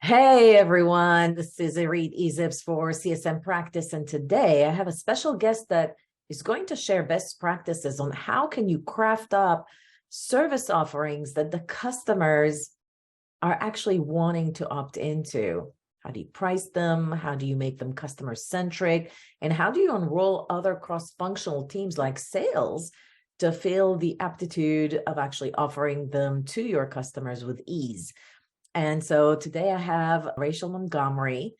Hey everyone, this is Irit Eizips for CSM Practice, and today I have a special guest that is going to share best practices on how can you craft up service offerings that the customers are actually wanting to opt into. How do you price them? How do you make them customer-centric? And how do you enroll other cross-functional teams like sales to feel the aptitude of actually offering them to your customers with ease? And so today I have Rachel Montgomery,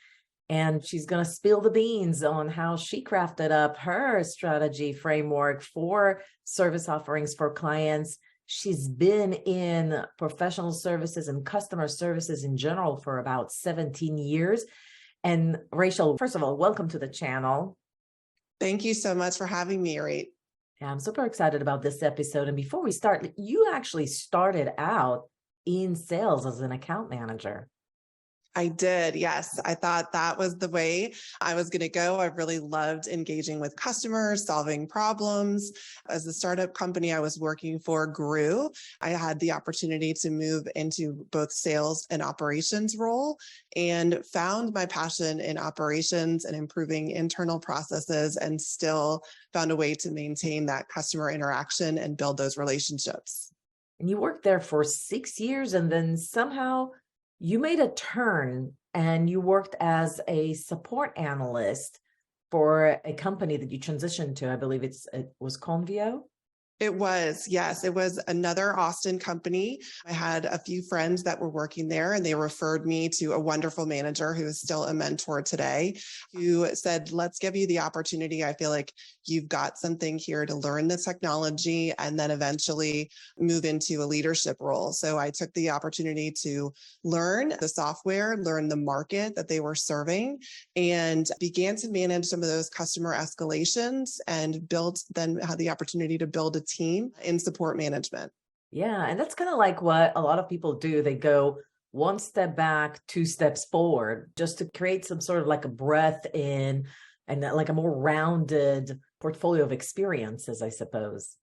and she's going to spill the beans on how she crafted up her strategy framework for service offerings for clients. She's been in professional services and customer services in general for about 17 years. And Rachel, first of all, welcome to the channel. Thank you so much for having me, Irit. I'm super excited about this episode. And before we start, you actually started out in sales as an account manager. I did. Yes. I thought that was the way I was going to go. I really loved engaging with customers, solving problems. As the startup company I was working for grew, I had the opportunity to move into both sales and operations role and found my passion in operations and improving internal processes, and still found a way to maintain that customer interaction and build those relationships. And you worked there for 6 years, and then somehow you made a turn and you worked as a support analyst for a company that you transitioned to. I believe it was Convio. It was, yes. It was another Austin company. I had a few friends that were working there, and they referred me to a wonderful manager who is still a mentor today, who said, let's give you the opportunity. I feel like you've got something here to learn the technology and then eventually move into a leadership role. So I took the opportunity to learn the software, learn the market that they were serving, and began to manage some of those customer escalations, and then had the opportunity to build a team in support management. Yeah, and that's kind of like what a lot of people do. They go one step back, two steps forward, just to create some sort of like a breadth in and like a more rounded portfolio of experiences, I suppose.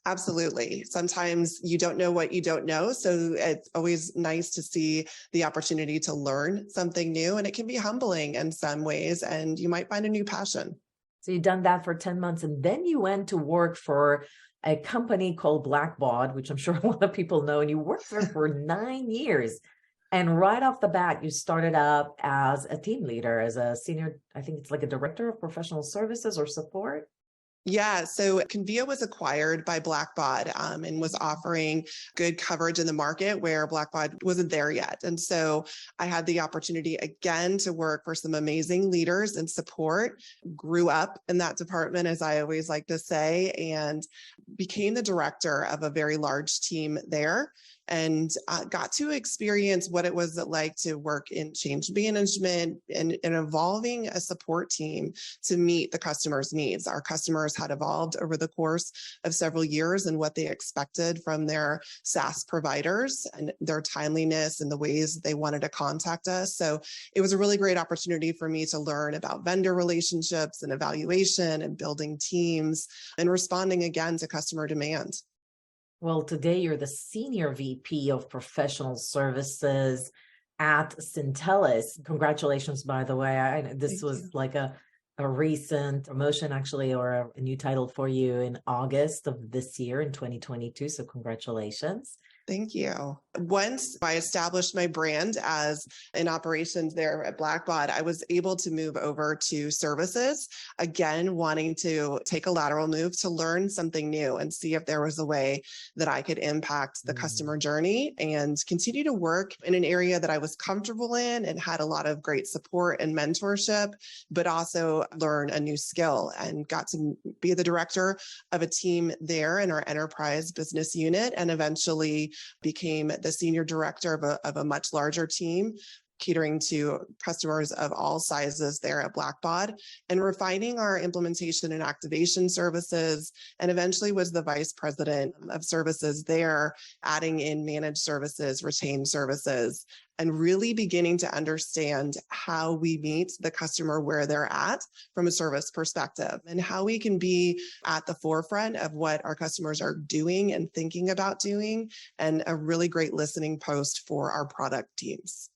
Absolutely. Sometimes you don't know what you don't know. So it's always nice to see the opportunity to learn something new, and it can be humbling in some ways, and you might find a new passion. So you've done that for 10 months, and then you went to work for a company called Blackbaud, which I'm sure a lot of people know, and you worked there for 9 years. And right off the bat, you started out as a team leader, as a senior, I think it's like a director of professional services or support. Yeah, so Convio was acquired by Blackbaud, and was offering good coverage in the market where Blackbaud wasn't there yet. And so I had the opportunity again to work for some amazing leaders and support, grew up in that department, as I always like to say, and became the director of a very large team there, and got to experience what it was like to work in change management and evolving a support team to meet the customer's needs. Our customers had evolved over the course of several years and what they expected from their SaaS providers and their timeliness and the ways they wanted to contact us. So it was a really great opportunity for me to learn about vendor relationships and evaluation and building teams and responding again to customer demand. Well, today you're the senior VP of professional services at Syntellis. Congratulations, by the way. This Thank was you. like a recent promotion, actually, or a new title for you in August of this year in 2022. So congratulations. Thank you. Once I established my brand as in operations there at Blackbaud, I was able to move over to services, again, wanting to take a lateral move to learn something new and see if there was a way that I could impact the customer journey and continue to work in an area that I was comfortable in and had a lot of great support and mentorship, but also learn a new skill, and got to be the director of a team there in our enterprise business unit, and eventually became the senior director of a much larger team, catering to customers of all sizes there at Blackbaud, and refining our implementation and activation services, and eventually was the vice president of services there, adding in managed services, retained services, and really beginning to understand how we meet the customer where they're at from a service perspective, and how we can be at the forefront of what our customers are doing and thinking about doing, and a really great listening post for our product teams.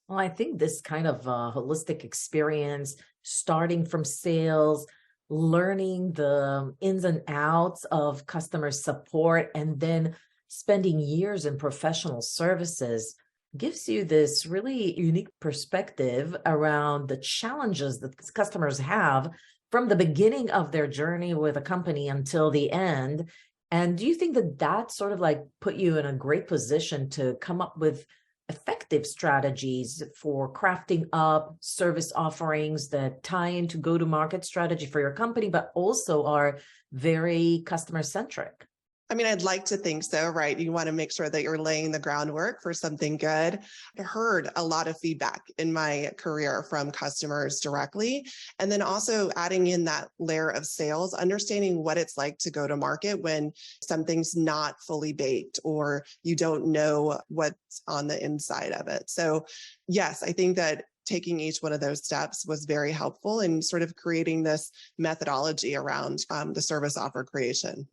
Well, I think this kind of holistic experience, starting from sales, learning the ins and outs of customer support, and then spending years in professional services gives you this really unique perspective around the challenges that customers have from the beginning of their journey with a company until the end. And do you think that that sort of like put you in a great position to come up with effective strategies for crafting up service offerings that tie into go-to-market strategy for your company, but also are very customer centric? I mean, I'd like to think so, right? You want to make sure that you're laying the groundwork for something good. I heard a lot of feedback in my career from customers directly. And then also adding in that layer of sales, understanding what it's like to go to market when something's not fully baked or you don't know what's on the inside of it. So yes, I think that taking each one of those steps was very helpful in sort of creating this methodology around the service offer creation.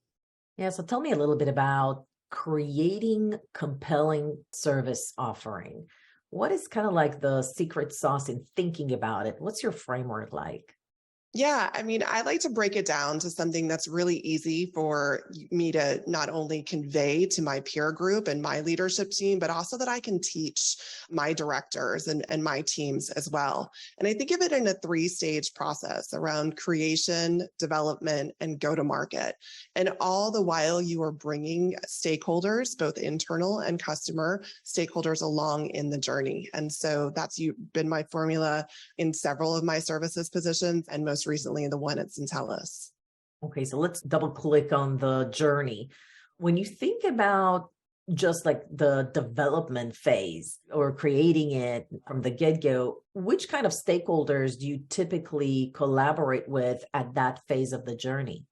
Yeah, so tell me a little bit about creating compelling service offering. What is kind of like the secret sauce in thinking about it? What's your framework like? Yeah, I mean, I like to break it down to something that's really easy for me to not only convey to my peer group and my leadership team, but also that I can teach my directors and my teams as well. And I think of it in a three-stage process around creation, development, and go-to-market. And all the while you are bringing stakeholders, both internal and customer stakeholders, along in the journey. And so that's been my formula in several of my services positions, and most recently in the one at Syntellis. Okay, so let's double click on the journey. When you think about just like the development phase or creating it from the get-go, which kind of stakeholders do you typically collaborate with at that phase of the journey?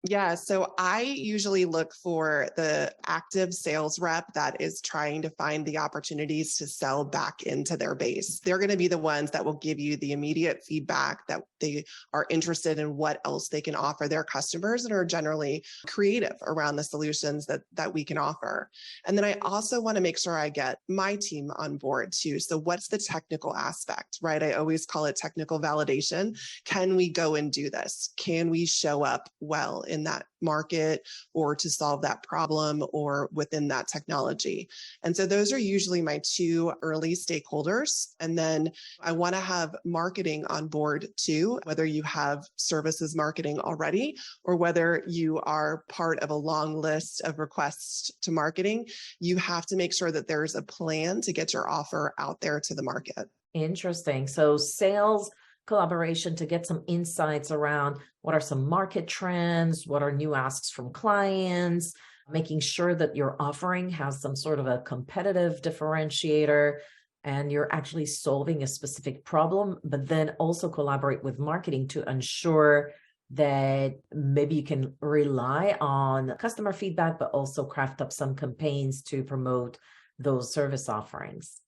Yeah, so I usually look for the active sales rep that is trying to find the opportunities to sell back into their base. They're going to be the ones that will give you the immediate feedback that they are interested in what else they can offer their customers and are generally creative around the solutions that we can offer. And then I also want to make sure I get my team on board too. So what's the technical aspect, right? I always call it technical validation. Can we go and do this? Can we show up well in that market or to solve that problem or within that technology? And so those are usually my two early stakeholders. And then I want to have marketing on board too, whether you have services marketing already or whether you are part of a long list of requests to marketing. You have to make sure that there's a plan to get your offer out there to the market. Interesting. So sales collaboration to get some insights around what are some market trends, what are new asks from clients, making sure that your offering has some sort of a competitive differentiator and you're actually solving a specific problem, but then also collaborate with marketing to ensure that maybe you can rely on customer feedback, but also craft up some campaigns to promote those service offerings.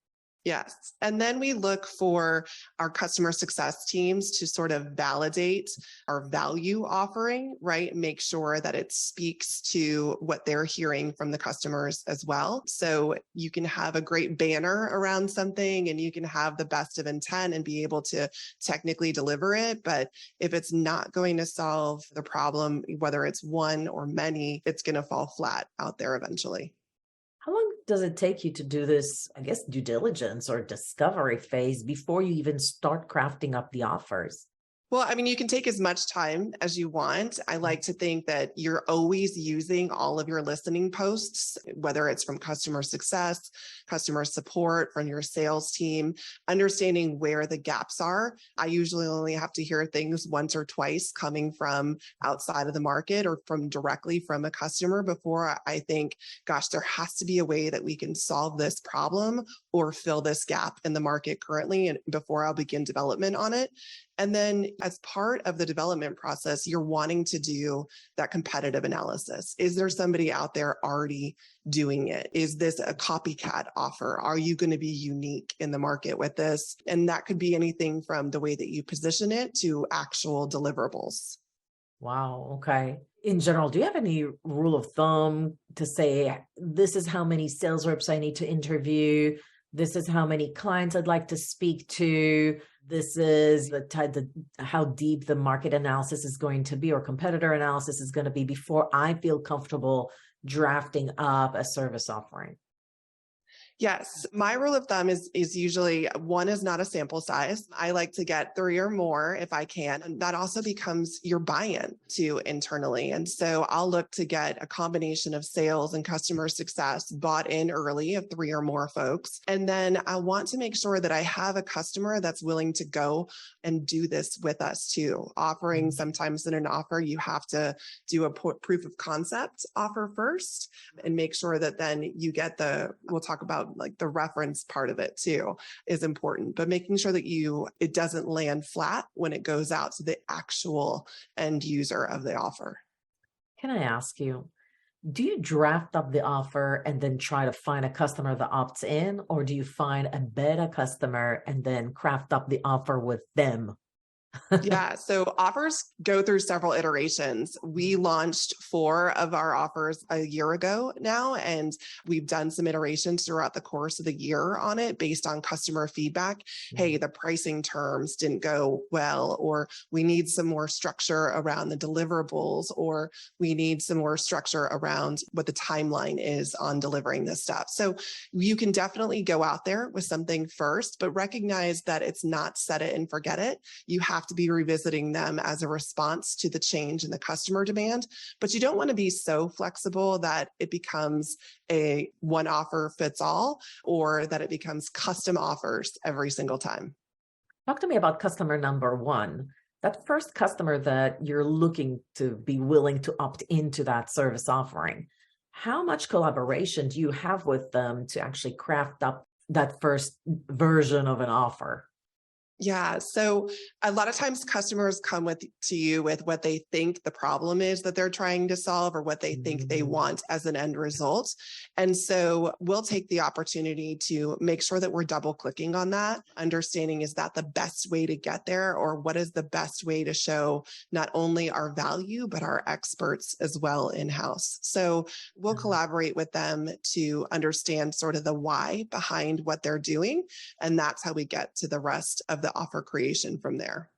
Yes. And then we look for our customer success teams to sort of validate our value offering, right? Make sure that it speaks to what they're hearing from the customers as well. So you can have a great banner around something and you can have the best of intent and be able to technically deliver it. But if it's not going to solve the problem, whether it's one or many, it's going to fall flat out there eventually. How long does it take you to do this, I guess, due diligence or discovery phase before you even start crafting up the offers? Well, I mean, you can take as much time as you want. I like to think that you're always using all of your listening posts, whether it's from customer success, customer support, from your sales team, understanding where the gaps are. I usually only have to hear things once or twice coming from outside of the market or from directly from a customer before I think, gosh, there has to be a way that we can solve this problem or fill this gap in the market currently and before I'll begin development on it. And then as part of the development process, you're wanting to do that competitive analysis. Is there somebody out there already doing it? Is this a copycat offer? Are you going to be unique in the market with this? And that could be anything from the way that you position it to actual deliverables. Wow. Okay. In general, do you have any rule of thumb to say this is how many sales reps I need to interview This is how many clients I'd like to speak to. This is how deep the market analysis is going to be or competitor analysis is going to be before I feel comfortable drafting up a service offering. Yes, my rule of thumb is usually one is not a sample size. I like to get 3 or more if I can. And that also becomes your buy-in to internally. And so I'll look to get a combination of sales and customer success bought in early of 3 or more folks. And then I want to make sure that I have a customer that's willing to go and do this with us too. Offering sometimes in an offer, you have to do a proof of concept offer first and make sure that then you get we'll talk about like the reference part of it too is important, but making sure that it doesn't land flat when it goes out to the actual end user of the offer. Can I ask you, do you draft up the offer and then try to find a customer that opts in, or do you find a beta customer and then craft up the offer with them? Yeah, so offers go through several iterations. We launched 4 of our offers a year ago now, and we've done some iterations throughout the course of the year on it based on customer feedback. Hey, the pricing terms didn't go well, or we need some more structure around the deliverables, or we need some more structure around what the timeline is on delivering this stuff. So you can definitely go out there with something first, but recognize that it's not set it and forget it. You have to be revisiting them as a response to the change in the customer demand, but you don't want to be so flexible that it becomes a one offer fits all, or that it becomes custom offers every single time. Talk to me about customer number 1. That first customer that you're looking to be willing to opt into that service offering. How much collaboration do you have with them to actually craft up that first version of an offer? Yeah. So a lot of times customers come to you with what they think the problem is that they're trying to solve, or what they think they want as an end result. And so we'll take the opportunity to make sure that we're double clicking on that, understanding, is that the best way to get there, or what is the best way to show not only our value, but our experts as well in-house. So we'll collaborate with them to understand sort of the why behind what they're doing. And that's how we get to the rest of the offer creation from there.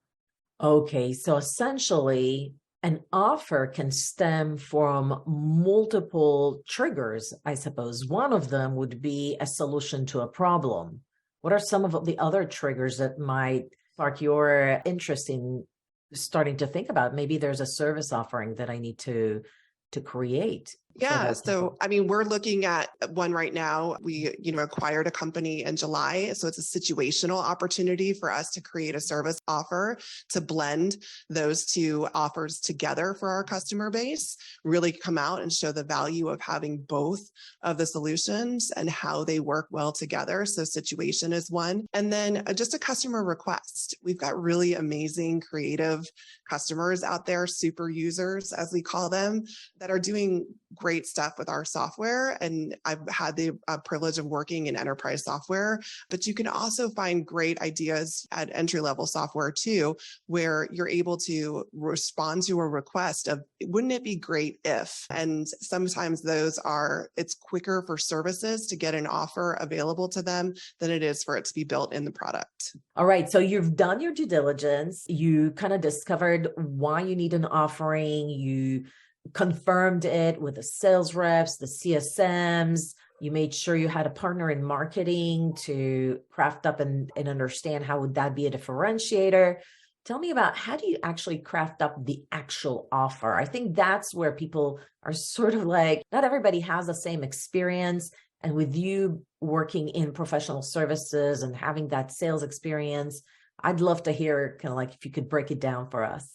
Okay, so essentially, an offer can stem from multiple triggers, I suppose. One of them would be a solution to a problem. What are some of the other triggers that might spark your interest in starting to think about? Maybe there's a service offering that I need to create. Yeah. So, I mean, we're looking at one right now. We, acquired a company in July. So it's a situational opportunity for us to create a service offer to blend those 2 offers together for our customer base, really come out and show the value of having both of the solutions and how they work well together. So situation is one. And then just a customer request. We've got really amazing, creative customers out there, super users, as we call them, that are doing great stuff with our software. And I've had the privilege of working in enterprise software, but you can also find great ideas at entry-level software too, where you're able to respond to a request of, wouldn't it be great if? And sometimes it's quicker for services to get an offer available to them than it is for it to be built in the product. All right. So you've done your due diligence. You kind of discovered why you need an offering. You confirmed it with the sales reps, the CSMs. You made sure you had a partner in marketing to craft up and understand how would that be a differentiator. Tell me about, how do you actually craft up the actual offer? I think that's where people are sort of like, not everybody has the same experience. And with you working in professional services and having that sales experience, I'd love to hear kind of like if you could break it down for us.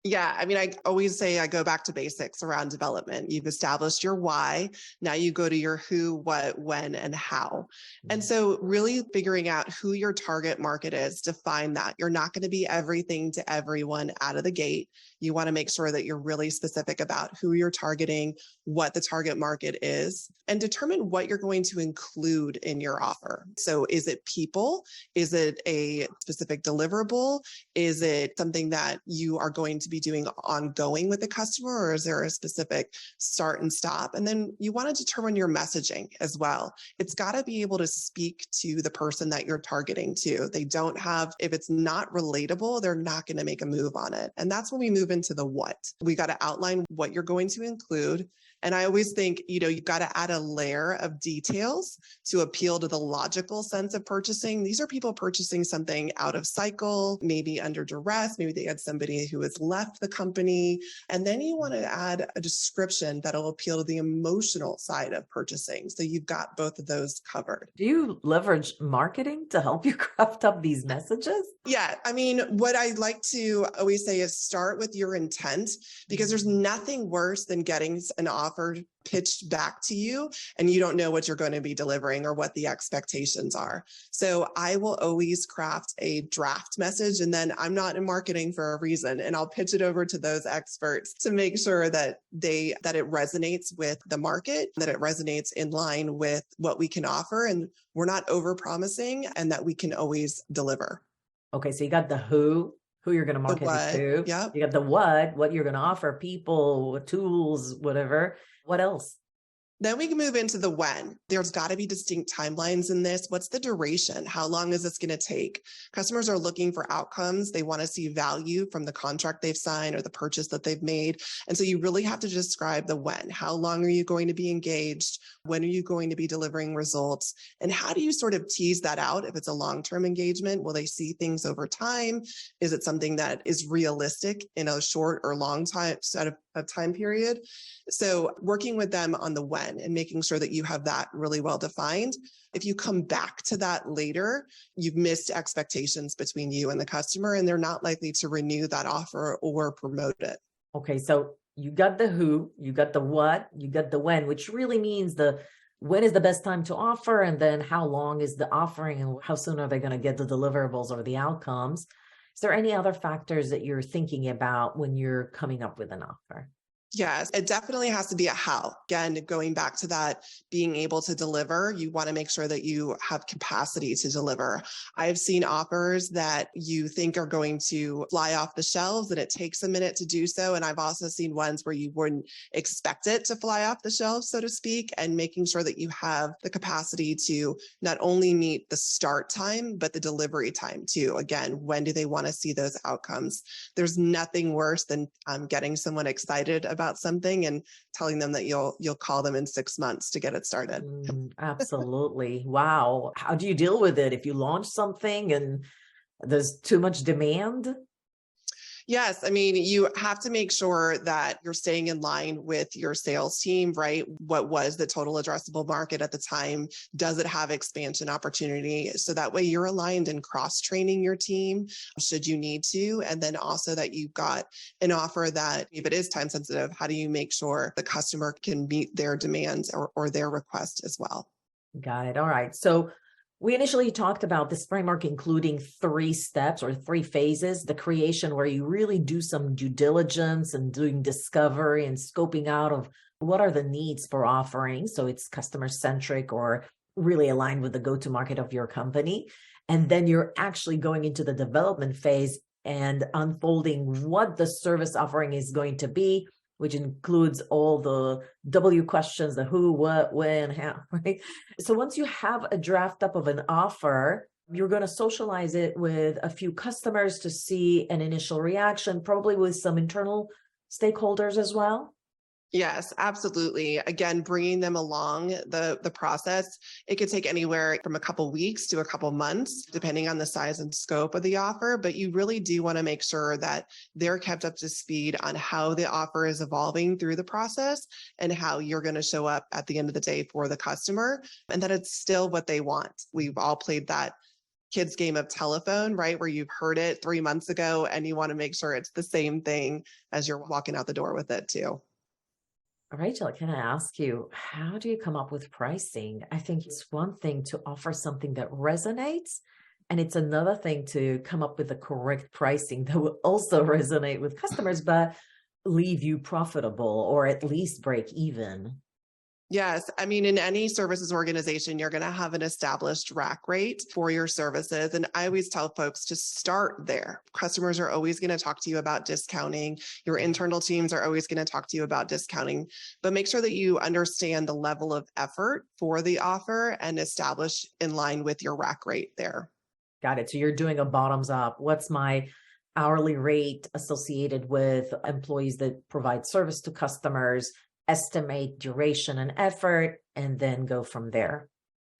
Yeah, I mean, I always say I go back to basics around development. You've established your why. Now you go to your who, what, when, and how. And so really figuring out who your target market is, define that. You're not going to be everything to everyone out of the gate. You want to make sure that you're really specific about who you're targeting, what the target market is, and determine what you're going to include in your offer. So is it people? Is it a specific deliverable? Is it something that you are going to to be doing ongoing with the customer, or is there a specific start and stop? And then you want to determine your messaging as well. It's got to be able to speak to the person that you're targeting to. They don't have, if it's not relatable, they're not going to make a move on it. And that's when we move into the what. We got to outline what you're going to include. And I always think, you've got to add a layer of details to appeal to the logical sense of purchasing. These are people purchasing something out of cycle, maybe under duress. Maybe they had somebody who has left the company. And then you want to add a description that'll appeal to the emotional side of purchasing. So you've got both of those covered. Do you leverage marketing to help you craft up these messages? Yeah. I mean, what I like to always say is start with your intent, because there's nothing worse than getting an offer pitched back to you and you don't know what you're going to be delivering or what the expectations are. So I will always craft a draft message, and then I'm not in marketing for a reason, and I'll pitch it over to those experts to make sure that it resonates with the market, that it resonates in line with what we can offer, and we're not over promising, and that we can always deliver. Okay, so you got the who you're going to market it to. Yep. You got the what you're going to offer people, tools, whatever. What else? Then we can move into the when. There's got to be distinct timelines in this. What's the duration? How long is this going to take? Customers are looking for outcomes. They want to see value from the contract they've signed or the purchase that they've made. And so you really have to describe the when. How long are you going to be engaged? When are you going to be delivering results? And how do you sort of tease that out? If it's a long-term engagement, will they see things over time? Is it something that is realistic in a short or long time set of time period? So working with them on the when and making sure that you have that really well defined. If you come back to that later, you've missed expectations between you and the customer, and they're not likely to renew that offer or promote it. Okay, so you got the who, you got the what, you got the when, which really means when is the best time to offer, and then how long is the offering, and how soon are they going to get the deliverables or the outcomes? Is there any other factors that you're thinking about when you're coming up with an offer? Yes, it definitely has to be a how. Again, going back to that, being able to deliver, you want to make sure that you have capacity to deliver. I've seen offers that you think are going to fly off the shelves and it takes a minute to do so. And I've also seen ones where you wouldn't expect it to fly off the shelves, so to speak, and making sure that you have the capacity to not only meet the start time, but the delivery time too. Again, when do they want to see those outcomes? There's nothing worse than getting someone excited about something and telling them that you'll call them in 6 months to get it started. Absolutely. Wow. How do you deal with it if you launch something and there's too much demand? Yes. I mean, you have to make sure that you're staying in line with your sales team, right? What was the total addressable market at the time? Does it have expansion opportunity? So that way you're aligned and cross-training your team should you need to. And then also that you've got an offer that, if it is time sensitive, how do you make sure the customer can meet their demands or their request as well? Got it. All right. So we initially talked about this framework including 3 steps or 3 phases: the creation, where you really do some due diligence and doing discovery and scoping out of what are the needs for offerings. So it's customer centric or really aligned with the go-to-market of your company. And then you're actually going into the development phase and unfolding what the service offering is going to be, which includes all the W questions, the who, what, when, how, right? So once you have a draft up of an offer, you're going to socialize it with a few customers to see an initial reaction, probably with some internal stakeholders as well. Yes, absolutely. Again, bringing them along the process. It could take anywhere from a couple weeks to a couple months, depending on the size and scope of the offer. But you really do want to make sure that they're kept up to speed on how the offer is evolving through the process and how you're going to show up at the end of the day for the customer, and that it's still what they want. We've all played that kids game of telephone, right? Where you've heard it 3 months ago and you want to make sure it's the same thing as you're walking out the door with it too. Rachel, can I ask you, how do you come up with pricing? I think it's one thing to offer something that resonates, and it's another thing to come up with the correct pricing that will also resonate with customers, but leave you profitable or at least break even. Yes. I mean, in any services organization, you're going to have an established rack rate for your services. And I always tell folks to start there. Customers are always going to talk to you about discounting. Your internal teams are always going to talk to you about discounting, but make sure that you understand the level of effort for the offer and establish in line with your rack rate there. Got it. So you're doing a bottoms up. What's my hourly rate associated with employees that provide service to customers, estimate duration and effort, and then go from there.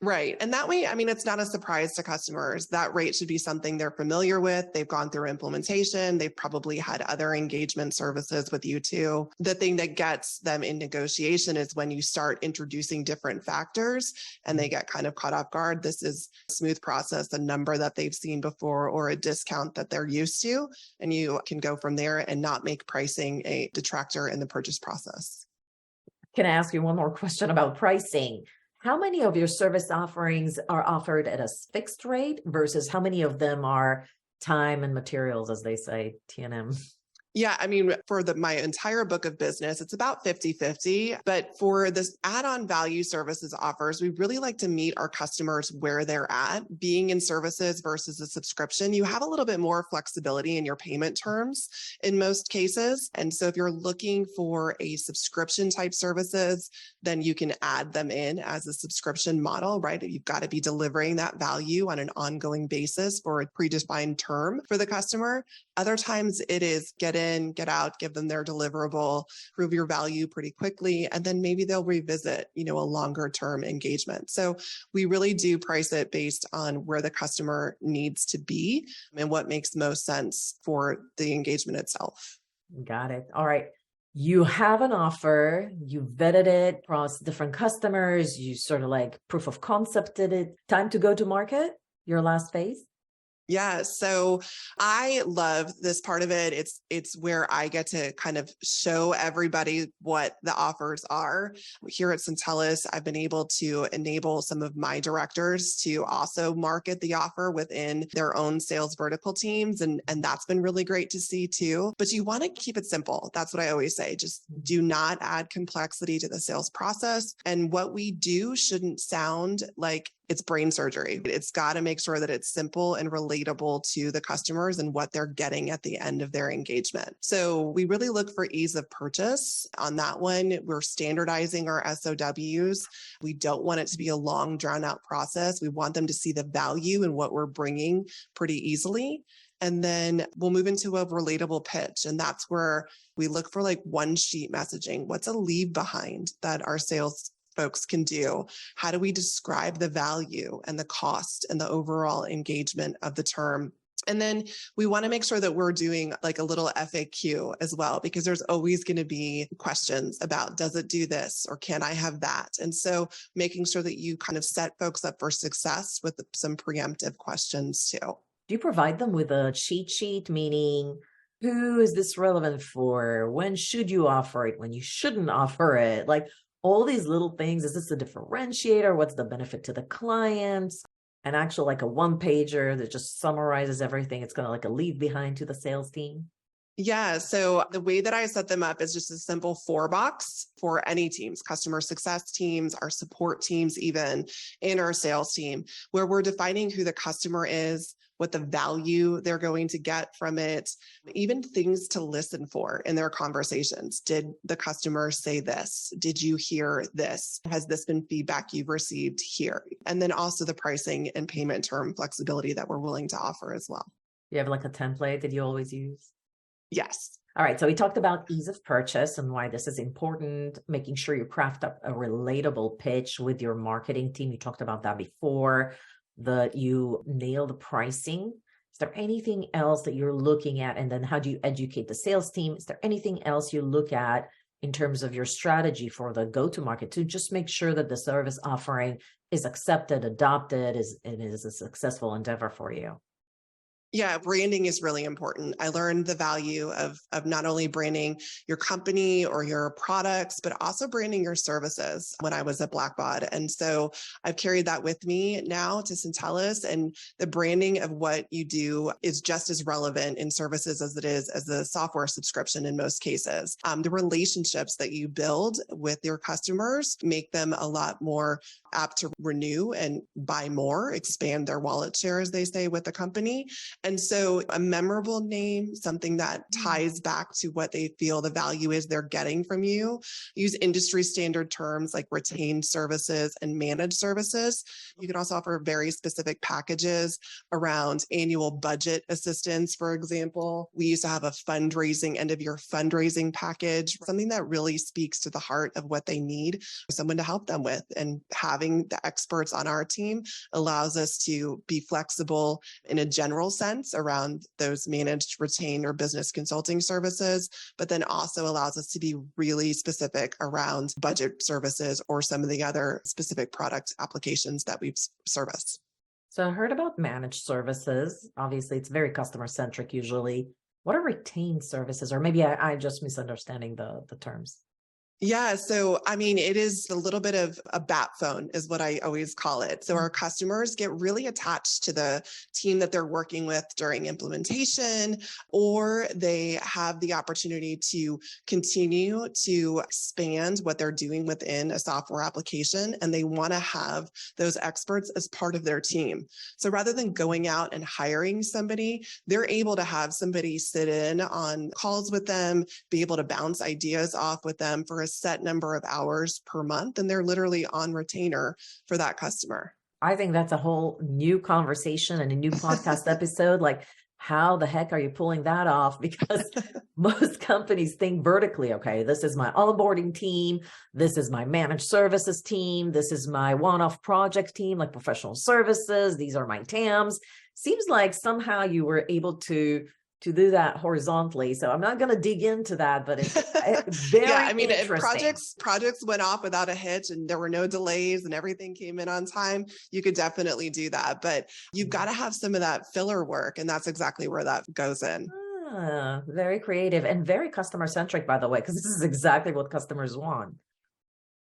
Right. And that way, I mean, it's not a surprise to customers. That rate should be something they're familiar with. They've gone through implementation. They've probably had other engagement services with you too. The thing that gets them in negotiation is when you start introducing different factors and they get kind of caught off guard. This is a smooth process, a number that they've seen before or a discount that they're used to. And you can go from there and not make pricing a detractor in the purchase process. Can I ask you one more question about pricing? How many of your service offerings are offered at a fixed rate versus how many of them are time and materials, as they say, T&M? Yeah, I mean, for my entire book of business, it's about 50-50. But for this add-on value services offers, we really like to meet our customers where they're at. Being in services versus a subscription, you have a little bit more flexibility in your payment terms in most cases. And so if you're looking for a subscription type services, then you can add them in as a subscription model, right? You've got to be delivering that value on an ongoing basis for a predefined term for the customer. Other times it is get in, get out, give them their deliverable, prove your value pretty quickly, and then maybe they'll revisit, a longer term engagement. So we really do price it based on where the customer needs to be and what makes most sense for the engagement itself. Got it. All right. You have an offer, you vetted it across different customers, you sort of like proof of concepted it. Time to go to market, your last phase? Yeah, so I love this part of it. It's where I get to kind of show everybody what the offers are. Here at Syntellis, I've been able to enable some of my directors to also market the offer within their own sales vertical teams. And that's been really great to see too. But you want to keep it simple. That's what I always say. Just do not add complexity to the sales process. And what we do shouldn't sound like it's brain surgery. It's got to make sure that it's simple and relatable to the customers and what they're getting at the end of their engagement. So we really look for ease of purchase on that one. We're standardizing our SOWs. We don't want it to be a long, drawn out process. We want them to see the value in what we're bringing pretty easily. And then we'll move into a relatable pitch. And that's where we look for like one sheet messaging. What's a leave behind that our sales folks can do? How do we describe the value and the cost and the overall engagement of the term? And then we want to make sure that we're doing like a little FAQ as well, because there's always going to be questions about, does it do this or can I have that? And so making sure that you kind of set folks up for success with some preemptive questions too. Do you provide them with a cheat sheet, meaning who is this relevant for? When should you offer it? When you shouldn't offer it? Like, all these little things. Is this a differentiator? What's the benefit to the clients? An actual like a one pager that just summarizes everything. It's kind of like a leave behind to the sales team. Yeah. So the way that I set them up is just a simple 4-box for any teams, customer success teams, our support teams, even in our sales team, where we're defining who the customer is, what the value they're going to get from it, even things to listen for in their conversations. Did the customer say this? Did you hear this? Has this been feedback you've received here? And then also the pricing and payment term flexibility that we're willing to offer as well. You have like a template that you always use? Yes. All right. So we talked about ease of purchase and why this is important, making sure you craft up a relatable pitch with your marketing team. You talked about that before. That you nail the pricing. Is there anything else that you're looking at? And then how do you educate the sales team? Is there anything else you look at in terms of your strategy for the go-to-market to just make sure that the service offering is accepted, adopted, and is a successful endeavor for you? Yeah, branding is really important. I learned the value of not only branding your company or your products, but also branding your services when I was at Blackbaud. And so I've carried that with me now to Syntellis, and the branding of what you do is just as relevant in services as it is as the software subscription in most cases. The relationships that you build with your customers make them a lot more apt to renew and buy more, expand their wallet share, as they say, with the company. And so a memorable name, something that ties back to what they feel the value is they're getting from you. Use industry standard terms like retained services and managed services. You can also offer very specific packages around annual budget assistance, for example. We used to have a fundraising, end of year fundraising package, something that really speaks to the heart of what they need, someone to help them with. And having the experts on our team allows us to be flexible in a general sense around those managed, retained, or business consulting services, but then also allows us to be really specific around budget services or some of the other specific product applications that we service. So I heard about managed services. Obviously, it's very customer centric usually. What are retained services? Or maybe I'm just misunderstanding the terms. Yeah. So, I mean, it is a little bit of a bat phone is what I always call it. So our customers get really attached to the team that they're working with during implementation, or they have the opportunity to continue to expand what they're doing within a software application. And they want to have those experts as part of their team. So rather than going out and hiring somebody, they're able to have somebody sit in on calls with them, be able to bounce ideas off with them for a set number of hours per month, and they're literally on retainer for that customer. I think that's a whole new conversation and a new podcast episode. Like, how the heck are you pulling that off? Because most companies think vertically. Okay, this is my onboarding team. This is my managed services team. This is my one-off project team, like professional services. These are my TAMs. Seems like somehow you were able to do that horizontally. So I'm not going to dig into that, but it's very yeah, I mean, interesting. If projects went off without a hitch and there were no delays and everything came in on time, you could definitely do that. But you've got to have some of that filler work. And that's exactly where that goes in. Very creative and very customer centric, by the way, because this is exactly what customers want.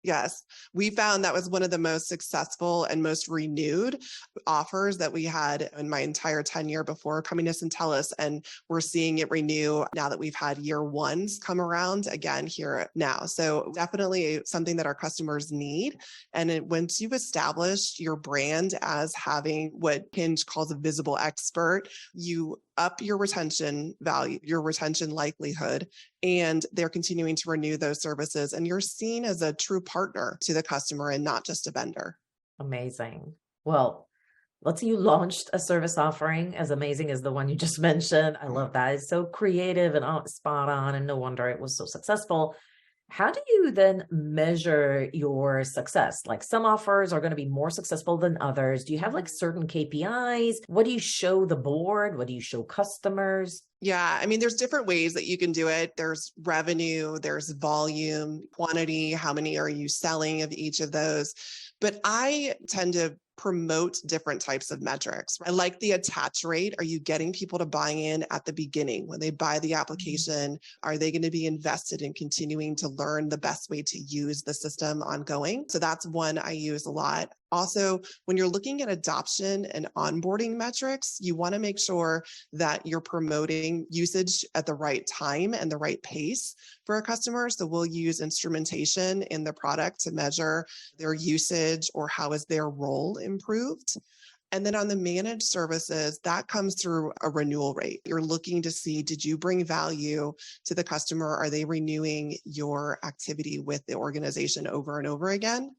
Yes, we found that was one of the most successful and most renewed offers that we had in my entire tenure before coming to Syntellis. And we're seeing it renew now that we've had year ones come around again here now. So definitely something that our customers need. And once you've established your brand as having what Hinge calls a visible expert, you up your retention value, your retention likelihood, and they're continuing to renew those services. And you're seen as a true partner to the customer and not just a vendor. Amazing. Well, let's say you launched a service offering as amazing as the one you just mentioned. I love that. It's so creative and spot on, and no wonder it was so successful. How do you then measure your success? Like, some offers are going to be more successful than others. Do you have like certain KPIs? What do you show the board? What do you show customers? Yeah, I mean, there's different ways that you can do it. There's revenue, there's volume, quantity, how many are you selling of each of those? But I tend to promote different types of metrics. I like the attach rate. Are you getting people to buy in at the beginning? When they buy the application, are they going to be invested in continuing to learn the best way to use the system ongoing? So that's one I use a lot. Also, when you're looking at adoption and onboarding metrics, you want to make sure that you're promoting usage at the right time and the right pace for a customer. So we'll use instrumentation in the product to measure their usage or how is their role improved. And then on the managed services, that comes through a renewal rate. You're looking to see, did you bring value to the customer? Are they renewing your activity with the organization over and over again?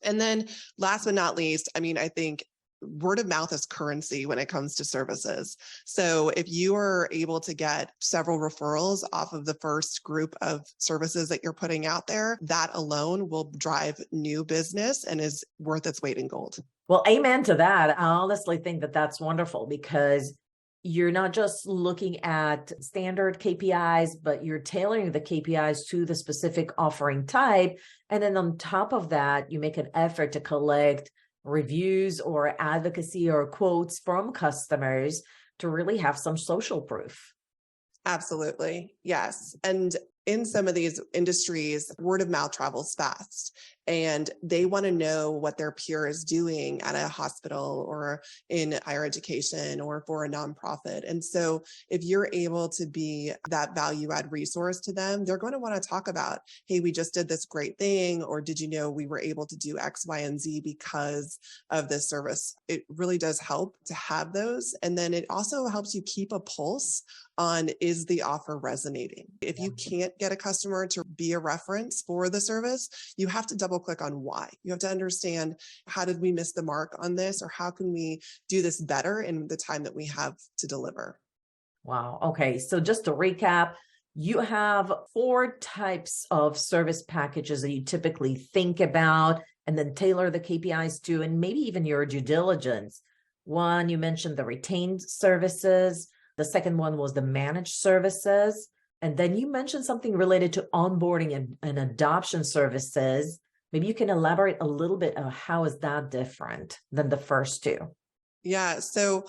And then last but not least, I mean, I think word of mouth is currency when it comes to services. So if you are able to get several referrals off of the first group of services that you're putting out there, that alone will drive new business and is worth its weight in gold. Well, amen to that. I honestly think that that's wonderful, because you're not just looking at standard KPIs, but you're tailoring the KPIs to the specific offering type. And then on top of that, you make an effort to collect reviews or advocacy or quotes from customers, to really have some social proof. Absolutely. Yes. And in some of these industries, word of mouth travels fast, and they want to know what their peer is doing at a hospital or in higher education or for a nonprofit. And so if you're able to be that value add resource to them, they're going to want to talk about, hey, we just did this great thing, or did you know we were able to do X, Y, and Z because of this service? It really does help to have those. And then it also helps you keep a pulse on, is the offer resonating? If you can't get a customer to be a reference for the service, you have to double click on why. You have to understand, how did we miss the mark on this, or how can we do this better in the time that we have to deliver? Wow. Okay. So just to recap, you have 4 types of service packages that you typically think about and then tailor the KPIs to, and maybe even your due diligence. One, you mentioned the retained services. The second one was the managed services. And then you mentioned something related to onboarding and adoption services. Maybe you can elaborate a little bit on how is that different than the first 2? Yeah. So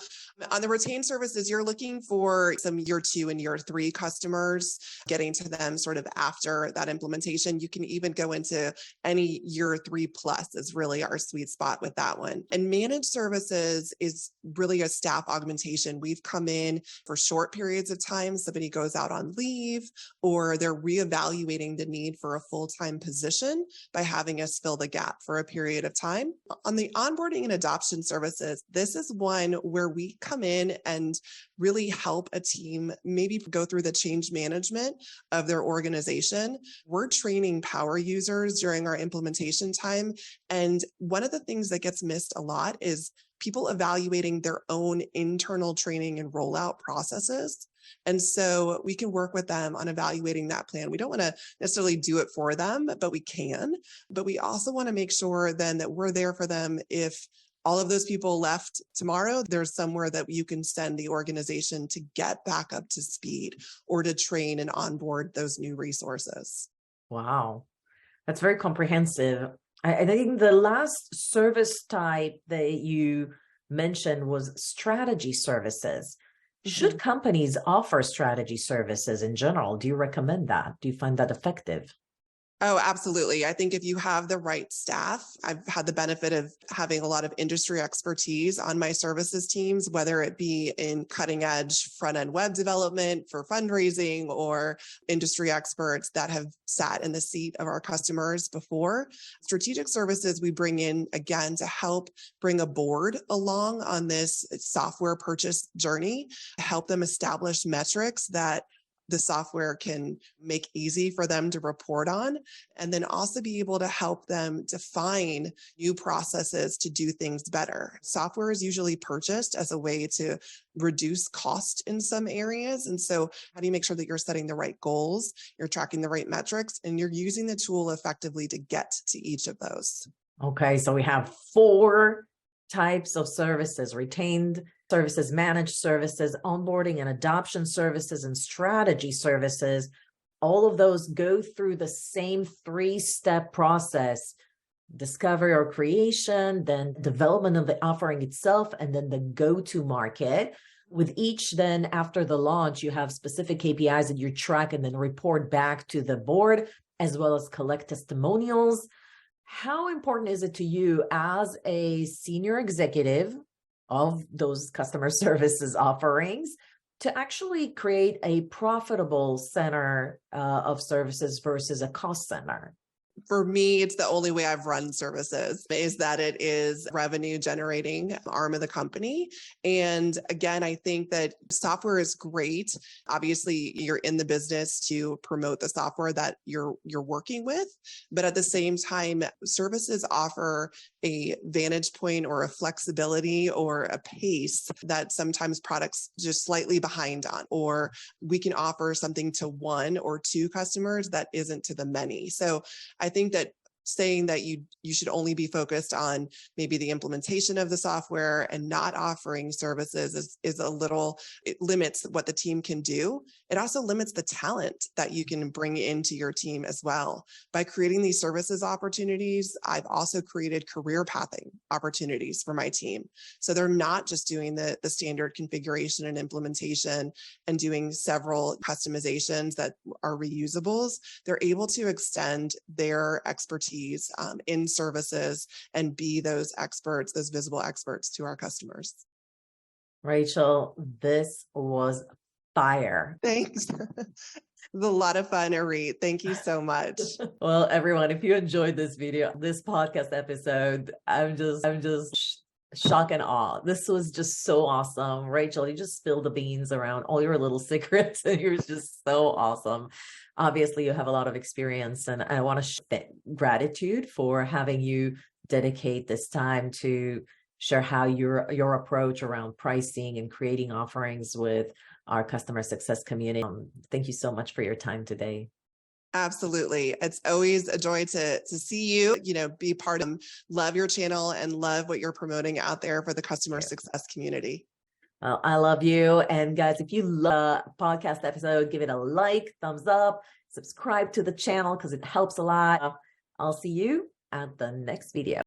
on the retained services, you're looking for some year 2 and year 3 customers, getting to them sort of after that implementation. You can even go into any year 3 plus is really our sweet spot with that one. And managed services is really a staff augmentation. We've come in for short periods of time. Somebody goes out on leave, or they're reevaluating the need for a full-time position by having us fill the gap for a period of time. On the onboarding and adoption services, this is one where we come in and really help a team maybe go through the change management of their organization. We're training power users during our implementation time. And one of the things that gets missed a lot is people evaluating their own internal training and rollout processes. And so we can work with them on evaluating that plan. We don't want to necessarily do it for them, but we can. But we also want to make sure then that we're there for them if all of those people left tomorrow, there's somewhere that you can send the organization to get back up to speed or to train and onboard those new resources. Wow. That's very comprehensive. I think the last service type that you mentioned was strategy services. Should companies offer strategy services in general? Do you recommend that? Do you find that effective? Oh, absolutely. I think if you have the right staff, I've had the benefit of having a lot of industry expertise on my services teams, whether it be in cutting edge front end web development for fundraising or industry experts that have sat in the seat of our customers before. Strategic services we bring in again to help bring a board along on this software purchase journey, help them establish metrics that the software can make easy for them to report on, and then also be able to help them define new processes to do things better. Software is usually purchased as a way to reduce cost in some areas. And so how do you make sure that you're setting the right goals, you're tracking the right metrics, and you're using the tool effectively to get to each of those? Okay, so we have 4 types of services: retained services, managed services, onboarding and adoption services, and strategy services. All of those go through the same 3-step process: discovery or creation, then development of the offering itself, and then the go-to market. With each, then after the launch, you have specific KPIs that you track and then report back to the board, as well as collect testimonials. How important is it to you as a senior executive of those customer services offerings to actually create a profitable center of services versus a cost center? For me, it's the only way I've run services is that it is revenue generating arm of the company. And again, I think that software is great. Obviously, you're in the business to promote the software that you're working with. But at the same time, services offer a vantage point or a flexibility or a pace that sometimes products just slightly behind on, or we can offer something to 1 or 2 customers that isn't to the many. So I think that saying that you should only be focused on maybe the implementation of the software and not offering services is a little, it limits what the team can do. It also limits the talent that you can bring into your team as well. By creating these services opportunities, I've also created career pathing opportunities for my team. So they're not just doing the standard configuration and implementation and doing several customizations that are reusables. They're able to extend their expertise in services and be those experts, those visible experts to our customers. Rachel, this was fire. Thanks. It was a lot of fun, Irit. Thank you so much. Well, everyone, if you enjoyed this video, this podcast episode, I'm just shock and awe. This was just so awesome. Rachel, you just spilled the beans around all your little secrets, and you're just so awesome. Obviously, you have a lot of experience, and I want to show gratitude for having you dedicate this time to share how your approach around pricing and creating offerings with our customer success community. Thank you so much for your time today. Absolutely. It's always a joy to see you, be part of, love your channel and love what you're promoting out there for the customer success community. Well, I love you. And guys, if you love the podcast episode, give it a like, thumbs up, subscribe to the channel because it helps a lot. I'll see you at the next video.